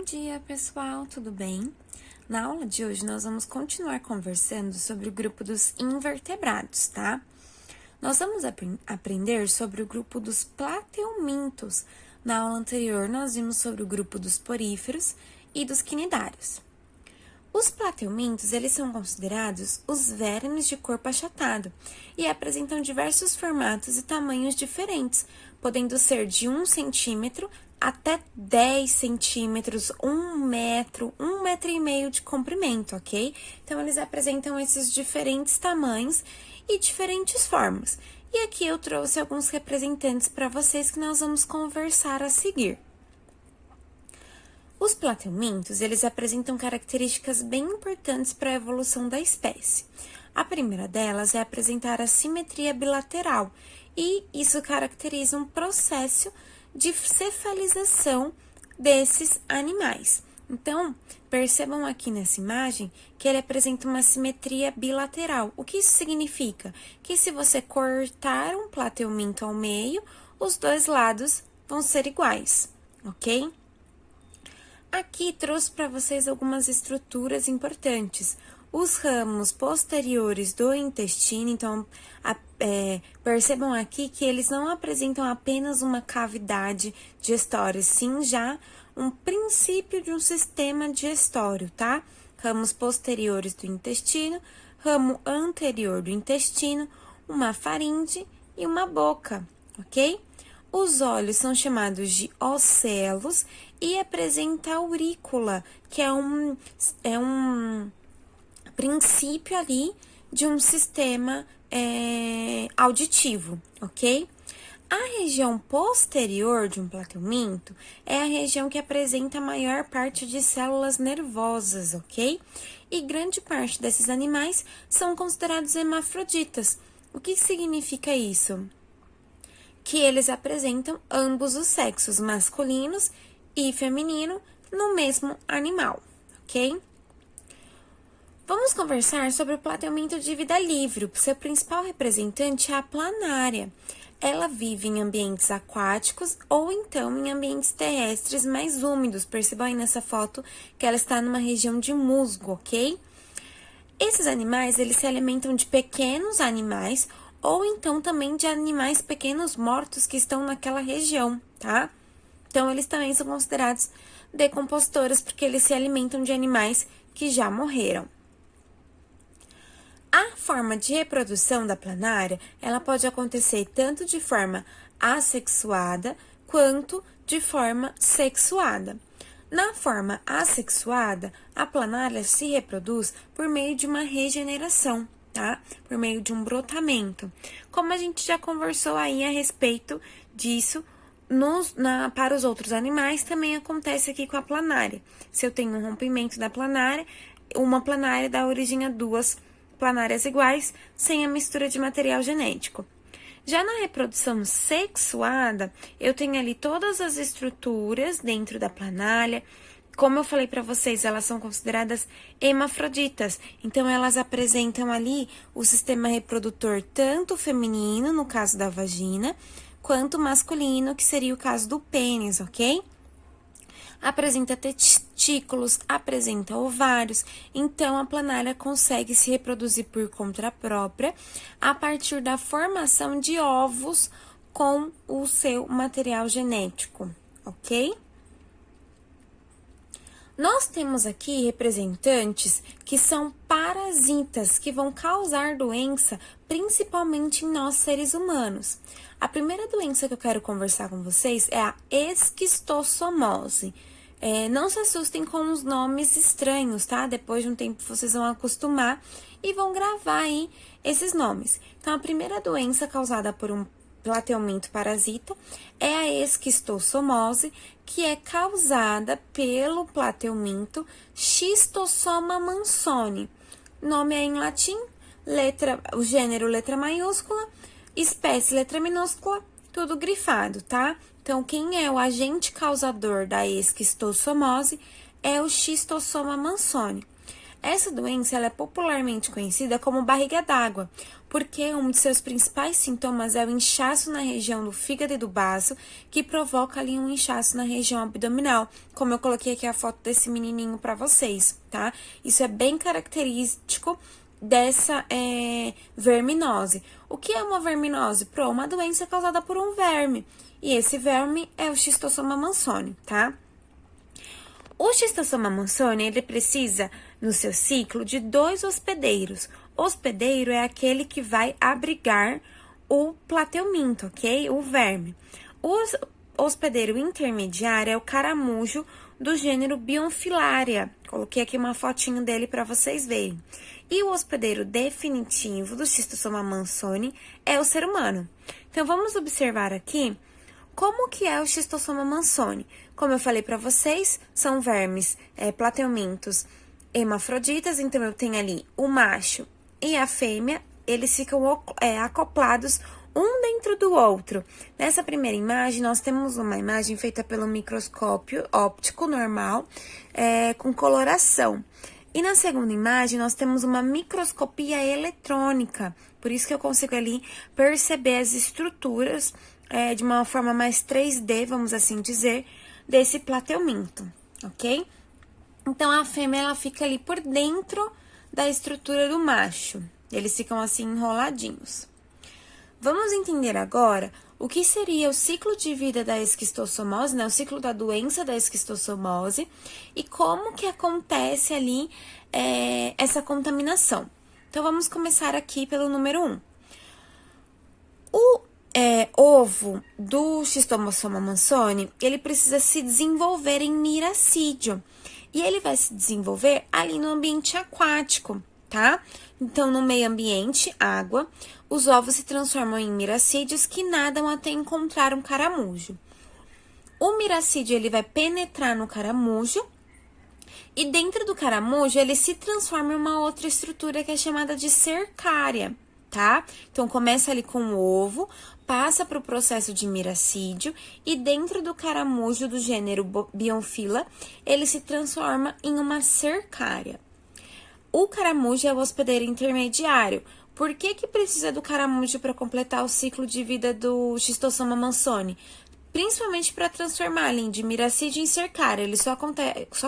Bom dia, pessoal, tudo bem? Na aula de hoje, nós vamos continuar conversando sobre o grupo dos invertebrados, tá? Nós vamos aprender sobre o grupo dos plateumintos. Na aula anterior, nós vimos sobre o grupo dos poríferos e dos quinidários. Os plateumintos, eles são considerados os vermes de corpo achatado e apresentam diversos formatos e tamanhos diferentes, podendo ser de 1 centímetro até 10 centímetros, 1 metro, 1,5 metro de comprimento, ok? Então, eles apresentam esses diferentes tamanhos e diferentes formas. E aqui eu trouxe alguns representantes para vocês que nós vamos conversar a seguir. Os plateumintos, eles apresentam características bem importantes para a evolução da espécie. A primeira delas é apresentar a simetria bilateral, e isso caracteriza um processo de cefalização desses animais. Então, percebam aqui nessa imagem que ele apresenta uma simetria bilateral. O que isso significa? Que se você cortar um plateuminto ao meio, os dois lados vão ser iguais, ok? Aqui trouxe para vocês algumas estruturas importantes. Os ramos posteriores do intestino, então, percebam aqui que eles não apresentam apenas uma cavidade digestória, sim já um princípio de um sistema digestório, tá? Ramos posteriores do intestino, ramo anterior do intestino, uma faringe e uma boca, ok? Os olhos são chamados de ocelos e apresenta a aurícula, que é um princípio ali de um sistema auditivo, ok? A região posterior de um plateuminto é a região que apresenta a maior parte de células nervosas, ok? E grande parte desses animais são considerados hermafroditas. O que significa isso? Que eles apresentam ambos os sexos, masculinos e feminino, no mesmo animal, ok? Vamos conversar sobre o plateuminto de vida livre. O seu principal representante é a planária. Ela vive em ambientes aquáticos ou então em ambientes terrestres mais úmidos. Percebam aí nessa foto que ela está numa região de musgo, ok? Esses animais, eles se alimentam de pequenos animais ou então também de animais pequenos mortos que estão naquela região, tá? Então, eles também são considerados decompostoras porque eles se alimentam de animais que já morreram. A forma de reprodução da planária, ela pode acontecer tanto de forma assexuada quanto de forma sexuada. Na forma assexuada, a planária se reproduz por meio de uma regeneração, tá? Por meio de um brotamento. Como a gente já conversou aí a respeito disso, para os outros animais, também acontece aqui com a planária. Se eu tenho um rompimento da planária, uma planária dá origem a duas planárias iguais, sem a mistura de material genético. Já na reprodução sexuada, eu tenho ali todas as estruturas dentro da planária. Como eu falei para vocês, elas são consideradas hermafroditas. Então, elas apresentam ali o sistema reprodutor tanto feminino, no caso da vagina, quanto masculino, que seria o caso do pênis, ok? Apresenta testículos, apresenta ovários, então a planária consegue se reproduzir por conta própria a partir da formação de ovos com o seu material genético, ok? Nós temos aqui representantes que são parasitas, que vão causar doença, principalmente em nós seres humanos. A primeira doença que eu quero conversar com vocês é a esquistossomose. Não se assustem com os nomes estranhos, tá? Depois de um tempo vocês vão acostumar e vão gravar aí esses nomes. Então, a primeira doença causada por um plateuminto parasita é a esquistossomose, que é causada pelo plateuminto Schistossoma mansoni. Nome é em latim, o gênero letra maiúscula, espécie letra minúscula, tudo grifado, tá? Então, quem é o agente causador da esquistossomose é o Schistossoma mansoni. Essa doença ela é popularmente conhecida como barriga d'água, porque um de seus principais sintomas é o inchaço na região do fígado e do baço, que provoca ali um inchaço na região abdominal, como eu coloquei aqui a foto desse menininho para vocês, tá? Isso é bem característico dessa verminose. O que é uma verminose? Uma doença causada por um verme, e esse verme é o Schistosoma mansoni, tá? O Schistosoma mansoni, ele precisa, no seu ciclo, de 2 hospedeiros. O hospedeiro é aquele que vai abrigar o plateuminto, ok? O verme. O hospedeiro intermediário é o caramujo do gênero Bionfilaria. Coloquei aqui uma fotinho dele para vocês verem. E o hospedeiro definitivo do Schistosoma mansoni é o ser humano. Então, vamos observar aqui como que é o Schistosoma mansoni. Como eu falei para vocês, são vermes plateumintos hermafroditas, então eu tenho ali o macho e a fêmea, eles ficam acoplados um dentro do outro. Nessa primeira imagem, nós temos uma imagem feita pelo microscópio óptico normal, com coloração. E na segunda imagem, nós temos uma microscopia eletrônica, por isso que eu consigo ali perceber as estruturas de uma forma mais 3D, vamos assim dizer, desse plateuminto, ok? Então, a fêmea, ela fica ali por dentro da estrutura do macho. Eles ficam assim enroladinhos. Vamos entender agora o que seria o ciclo de vida da esquistossomose, né? O ciclo da doença da esquistossomose e como que acontece ali essa contaminação. Então, vamos começar aqui pelo número 1. O ovo do Schistosoma mansoni, ele precisa se desenvolver em miracídio. E ele vai se desenvolver ali no ambiente aquático, tá? Então, no meio ambiente, água, os ovos se transformam em miracídios que nadam até encontrar um caramujo. O miracídio, ele vai penetrar no caramujo e dentro do caramujo, ele se transforma em uma outra estrutura que é chamada de cercária, tá? Então, começa ali com o ovo, passa para o processo de miracídio e dentro do caramujo do gênero Bionfila, ele se transforma em uma cercária. O caramujo é o hospedeiro intermediário. Por que que precisa do caramujo para completar o ciclo de vida do Schistosoma mansoni? Principalmente para transformar ali de miracídio em cercária. Ele só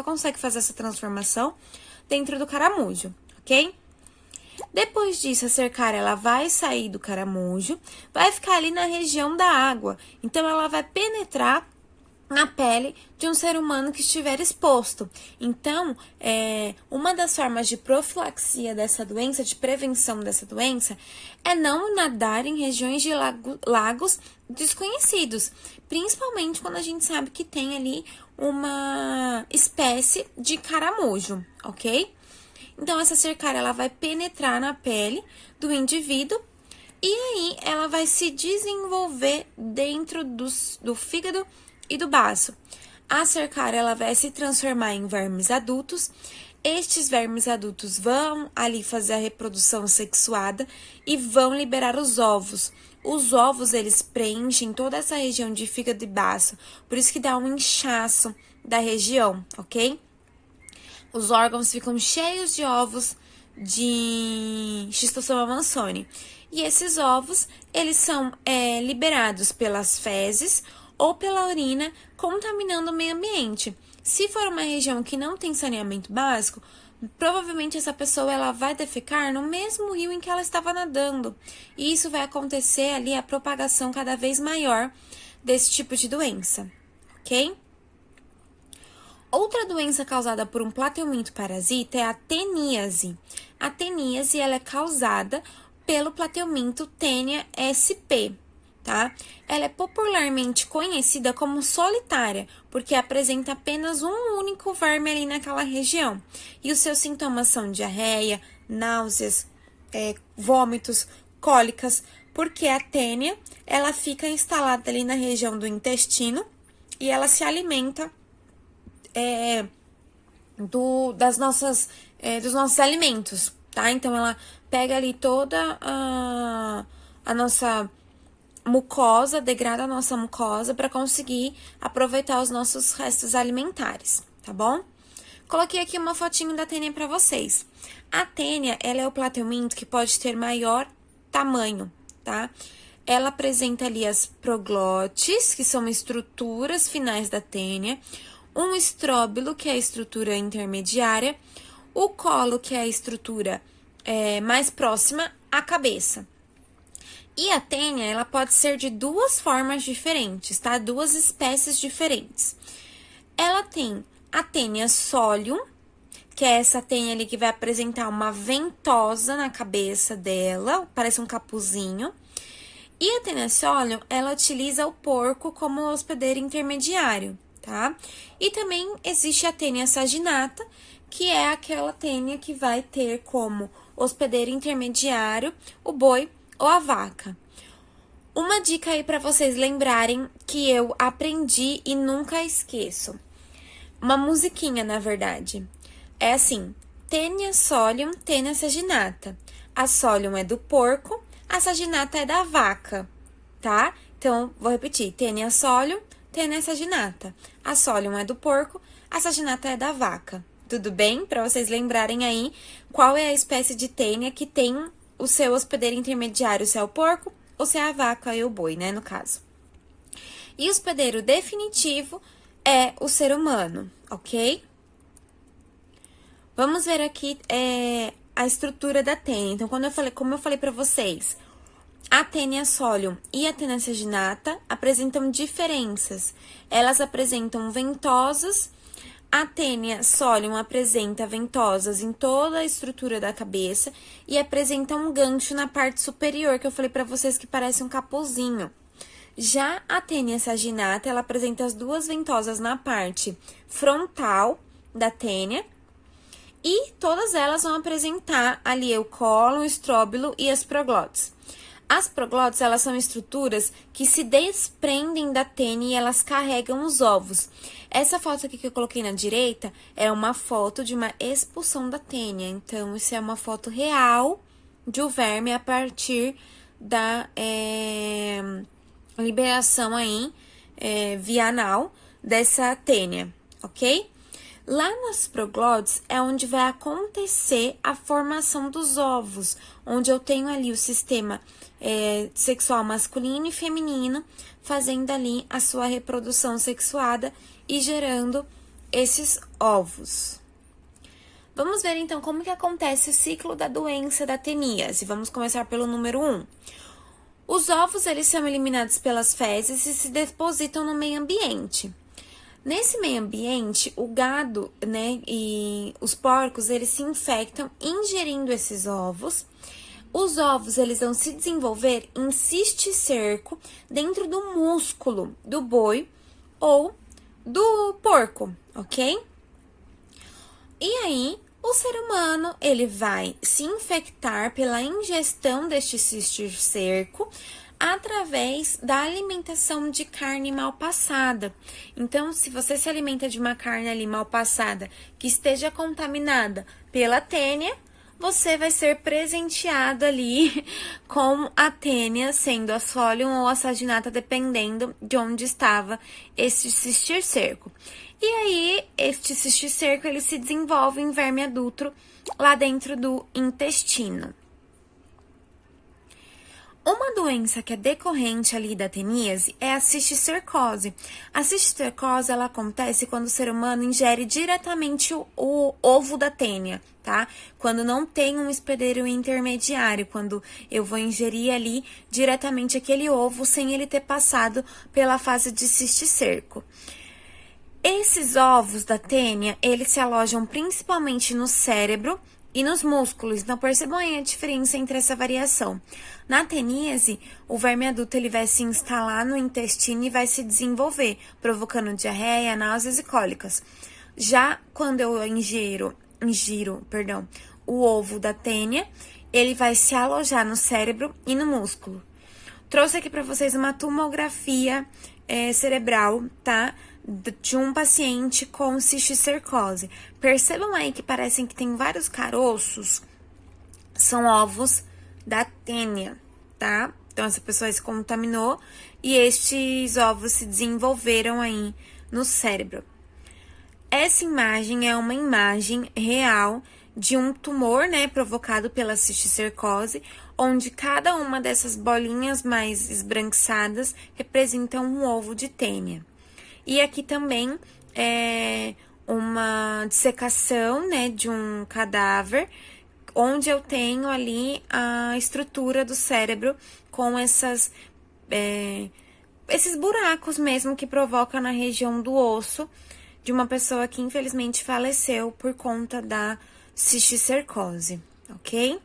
consegue fazer essa transformação dentro do caramujo, ok? Depois disso, a cercária, ela vai sair do caramujo, vai ficar ali na região da água. Então, ela vai penetrar na pele de um ser humano que estiver exposto. Então, uma das formas de profilaxia dessa doença, de prevenção dessa doença, é não nadar em regiões de lagos desconhecidos, principalmente quando a gente sabe que tem ali uma espécie de caramujo, ok? Então, essa cercária, ela vai penetrar na pele do indivíduo e aí ela vai se desenvolver dentro do fígado e do baço. A cercária, ela vai se transformar em vermes adultos. Estes vermes adultos vão ali fazer a reprodução sexuada e vão liberar os ovos. Os ovos, eles preenchem toda essa região de fígado e baço, por isso que dá um inchaço da região, ok? Os órgãos ficam cheios de ovos de Schistosoma mansoni. E esses ovos, eles são liberados pelas fezes ou pela urina, contaminando o meio ambiente. Se for uma região que não tem saneamento básico, provavelmente essa pessoa ela vai defecar no mesmo rio em que ela estava nadando. E isso vai acontecer ali a propagação cada vez maior desse tipo de doença, ok? Outra doença causada por um plateuminto parasita é a teníase. A teníase, ela é causada pelo plateuminto Taenia sp, tá? Ela é popularmente conhecida como solitária, porque apresenta apenas um único verme ali naquela região. E os seus sintomas são diarreia, náuseas, vômitos, cólicas, porque a Taenia, ela fica instalada ali na região do intestino e ela se alimenta dos nossos alimentos, tá? Então, ela pega ali toda a nossa mucosa, degrada a nossa mucosa para conseguir aproveitar os nossos restos alimentares, tá bom? Coloquei aqui uma fotinho da tênia para vocês. A tênia, ela é o plateuminto que pode ter maior tamanho, tá? Ela apresenta ali as proglotes, que são estruturas finais da tênia, um estróbilo, que é a estrutura intermediária, o colo, que é a estrutura mais próxima à cabeça. E a tênia, ela pode ser de duas formas diferentes, tá? Duas espécies diferentes. Ela tem a tênia solium, que é essa tênia ali que vai apresentar uma ventosa na cabeça dela, parece um capuzinho. E a tênia solium, ela utiliza o porco como hospedeiro intermediário, tá? E também existe a tênia saginata, que é aquela tênia que vai ter como hospedeiro intermediário o boi ou a vaca. Uma dica aí para vocês lembrarem que eu aprendi e nunca esqueço. Uma musiquinha, na verdade. É assim, tênia solium, tênia saginata. A solium é do porco, a saginata é da vaca, tá? Então, vou repetir, tênia solium, tênia saginata. A solium é do porco, a saginata é da vaca. Tudo bem? Para vocês lembrarem aí qual é a espécie de tênia que tem o seu hospedeiro intermediário, se é o porco ou se é a vaca e o boi, né, no caso. E o hospedeiro definitivo é o ser humano, ok? Vamos ver aqui a estrutura da tênia. Então, como eu falei para vocês, a tênia solium e a tênia saginata apresentam diferenças. Elas apresentam ventosas. A tênia solium apresenta ventosas em toda a estrutura da cabeça e apresenta um gancho na parte superior, que eu falei para vocês que parece um capuzinho. Já a tênia saginata, ela apresenta as duas ventosas na parte frontal da tênia e todas elas vão apresentar ali o colo, o estróbilo e as proglotes. As proglotes, elas são estruturas que se desprendem da tênia e elas carregam os ovos. Essa foto aqui que eu coloquei na direita é uma foto de uma expulsão da tênia. Então, isso é uma foto real de um verme a partir da liberação aí via anal dessa tênia, ok? Lá nas proglotes é onde vai acontecer a formação dos ovos, onde eu tenho ali o sistema sexual masculino e feminino, fazendo ali a sua reprodução sexuada e gerando esses ovos. Vamos ver então como que acontece o ciclo da doença da teníase. Vamos começar pelo número 1. Os ovos, eles são eliminados pelas fezes e se depositam no meio ambiente. Nesse meio ambiente, o gado, né, e os porcos, eles se infectam ingerindo esses ovos. Os ovos, eles vão se desenvolver em cisticerco dentro do músculo do boi ou do porco, ok? E aí, o ser humano, ele vai se infectar pela ingestão deste cisticerco através da alimentação de carne mal passada. Então, se você se alimenta de uma carne ali mal passada que esteja contaminada pela tênia, você vai ser presenteado ali com a tênia, sendo a solium ou a saginata, dependendo de onde estava este cisticerco. E aí, este cisticerco, ele se desenvolve em verme adulto lá dentro do intestino. Uma doença que é decorrente ali da teníase é a cisticercose. A cisticercose, ela acontece quando o ser humano ingere diretamente o ovo da tênia, tá? Quando não tem um hospedeiro intermediário, quando eu vou ingerir ali diretamente aquele ovo sem ele ter passado pela fase de cisticerco. Esses ovos da tênia, eles se alojam principalmente no cérebro e nos músculos. Então, percebam aí a diferença entre essa variação. Na teníase, o verme adulto ele vai se instalar no intestino e vai se desenvolver, provocando diarreia, náuseas e cólicas. Já quando eu ingiro, o ovo da tênia, ele vai se alojar no cérebro e no músculo. Trouxe aqui para vocês uma tomografia cerebral, tá? De um paciente com cisticercose. Percebam aí que parecem que tem vários caroços, são ovos da tênia, tá? Então, essa pessoa se contaminou e estes ovos se desenvolveram aí no cérebro. Essa imagem é uma imagem real de um tumor, né, provocado pela cisticercose, onde cada uma dessas bolinhas mais esbranquiçadas representa um ovo de tênia. E aqui também é uma dissecação, né, de um cadáver, onde eu tenho ali a estrutura do cérebro com esses buracos mesmo que provoca na região do osso de uma pessoa que infelizmente faleceu por conta da cisticercose, ok?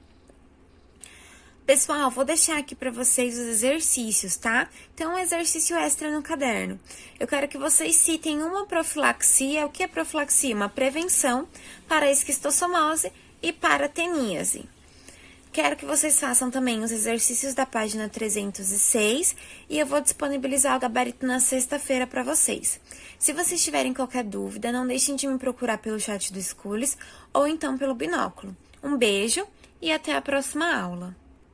Pessoal, vou deixar aqui para vocês os exercícios, tá? Então, um exercício extra no caderno. Eu quero que vocês citem uma profilaxia. O que é profilaxia? Uma prevenção para a esquistossomose e para a teníase. Quero que vocês façam também os exercícios da página 306 e eu vou disponibilizar o gabarito na sexta-feira para vocês. Se vocês tiverem qualquer dúvida, não deixem de me procurar pelo chat do Schools ou então pelo binóculo. Um beijo e até a próxima aula!